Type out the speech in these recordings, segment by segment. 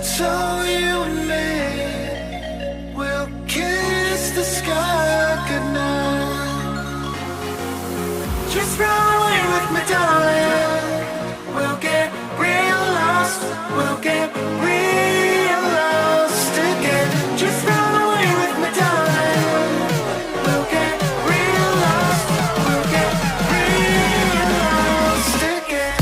So you and me will kiss the sky goodnight. Just run away with me, darling. We'll get real lost. We'll get real lost again. Just run away with me, darling. We'll get real lost. We'll get real lost again.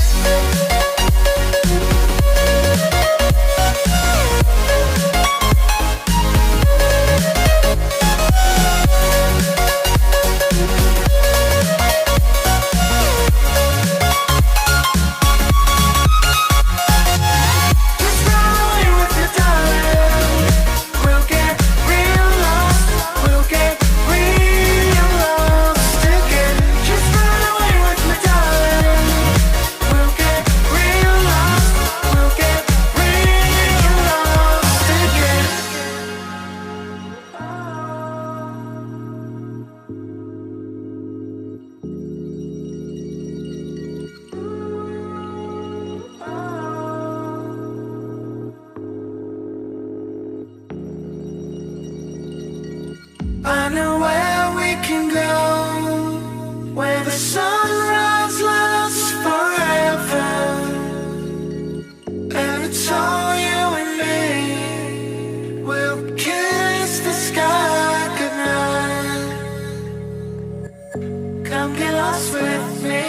I know where we can go, where the sunrise lasts forever, and it's all you and me. We'll kiss the sky goodnight. Come get lost with me.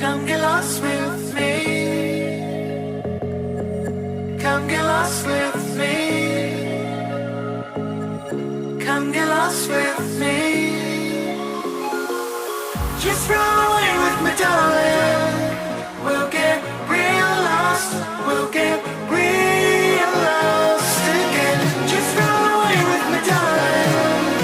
Come get lost with me. Come get lost with me. Come get lost with me. Just run away with me, darling. We'll get real lost. We'll get real lost again. Just run away with me, darling.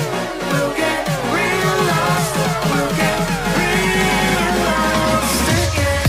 We'll get real lost. We'll get real lost again.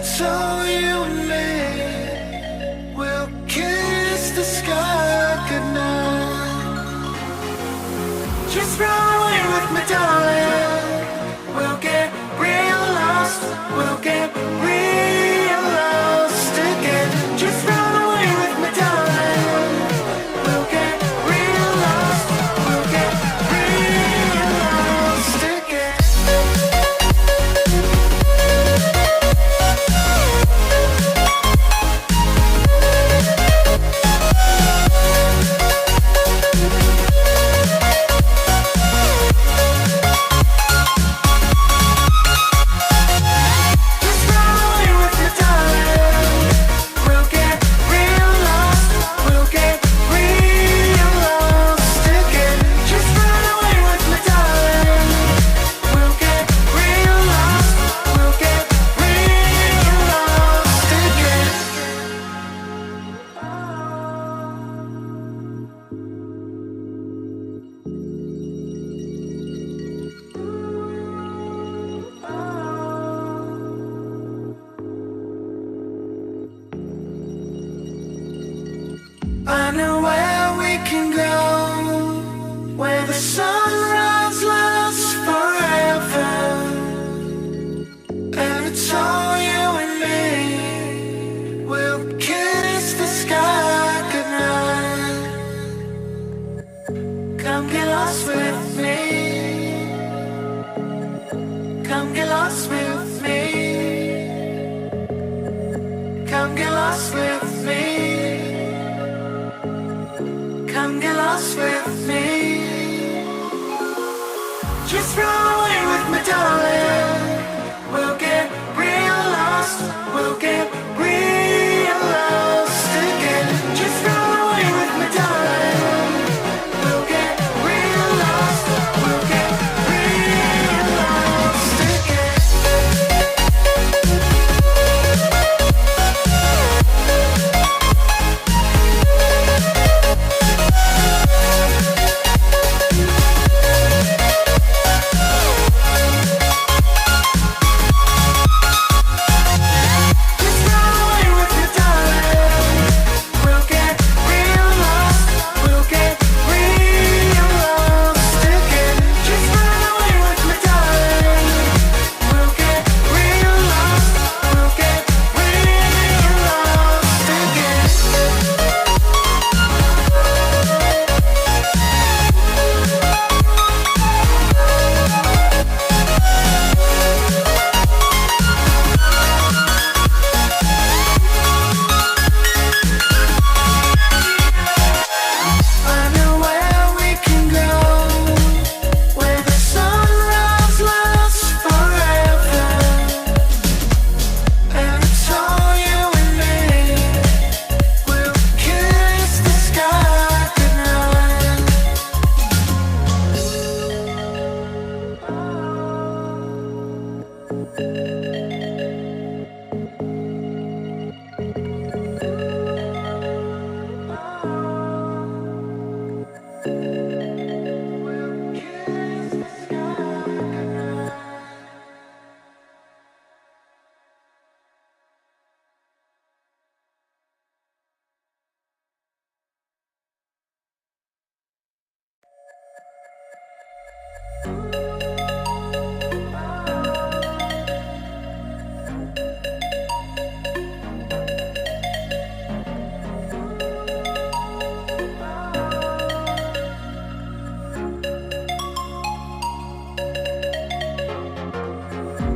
So you and me will kiss the sky goodnight. Just run away with me, darling. know where we can go, where the sunrise lasts forever, and it's all you and me. We'll kiss the sky goodnight. Come get lost with me. Come get lost with me. Come get lost with me. Come get lost with me. Just run away with me, darling. We'll get real lost. We'll get real lost again. Just run away with me, darling. We'll get real lost. We'll get real lost again.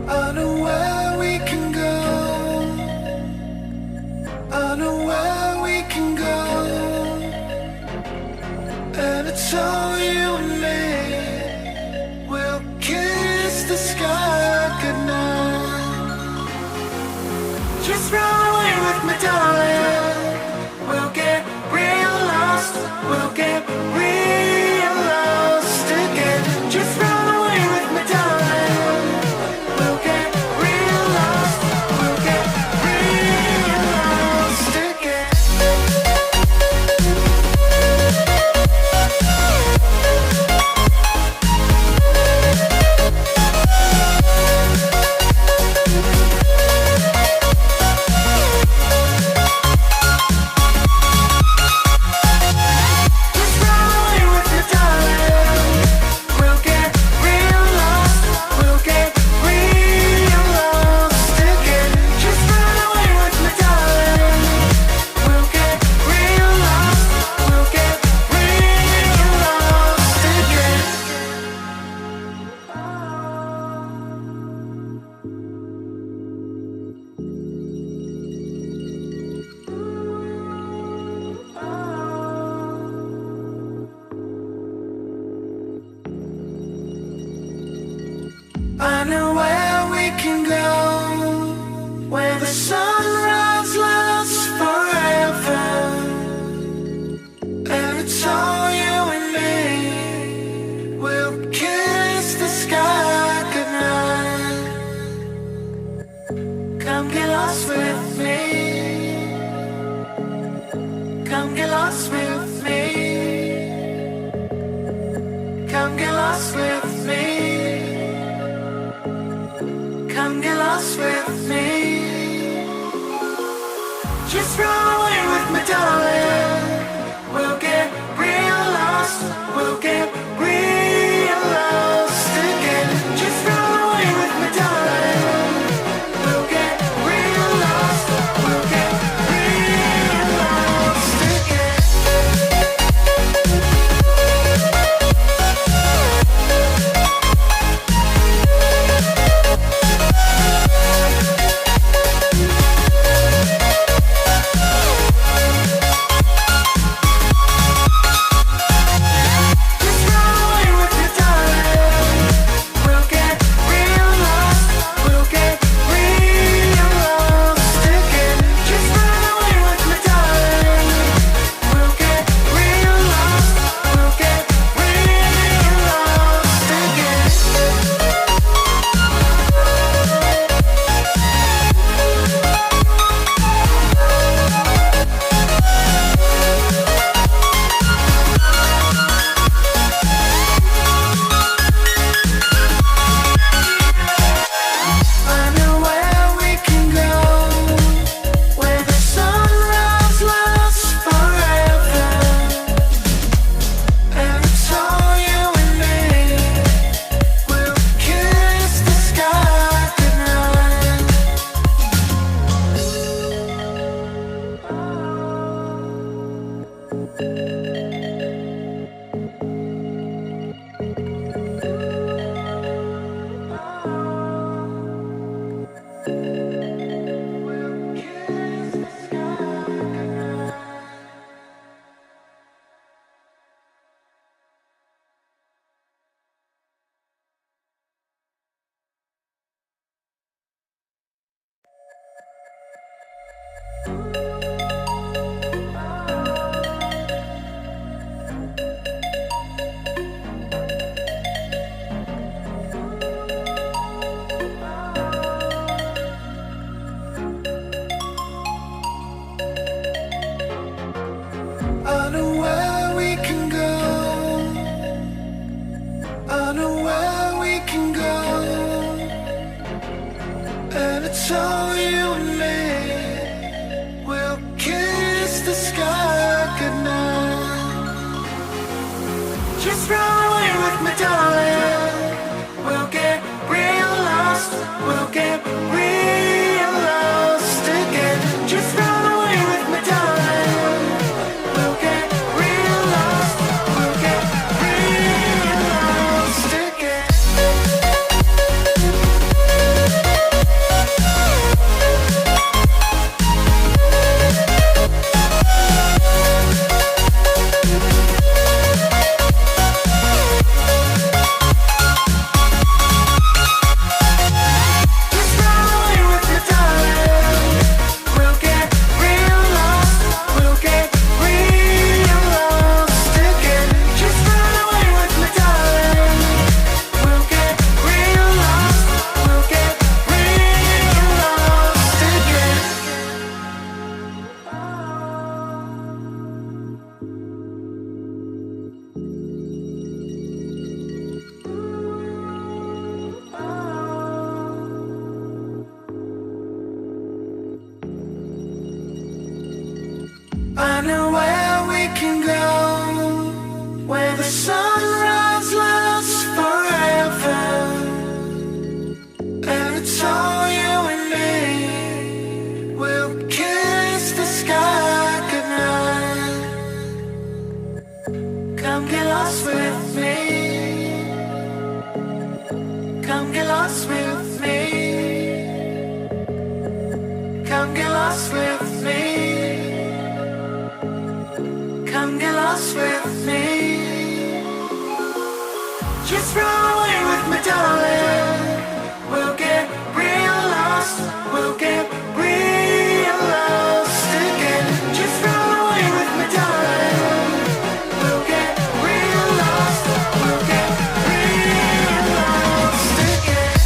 I know where we can go. I know where we can go, and it's all you and me. We'll kiss the sky goodnight. Just run away with me, darling. We'll get real lost. We'll get real lost again. Just run away with me, darling. We'll get real lost. We'll get real lost again. I know where we can go, where the sunrise lasts forever, and it's all you and me. We'll kiss the sky goodnight. Come get lost with me. Come get lost with me. Come get lost with me. Come get lost with me. Just run away with me, darling. Just run away with me, darling. We'll get real lost. We'll get real lost again. Just run away with me, darling. We'll get real lost. We'll get real lost again. I know where we can go, where the sunrise lasts forever, and it's all you and me. We'll kiss the sky goodnight. Come get lost with me. Come get lost with me. Come get lost with me. Come get lost with me. Just run away with me, darling. We'll get real lost. We'll get real lost again. Just run away with me, darling. We'll get real lost. We'll get real lost again.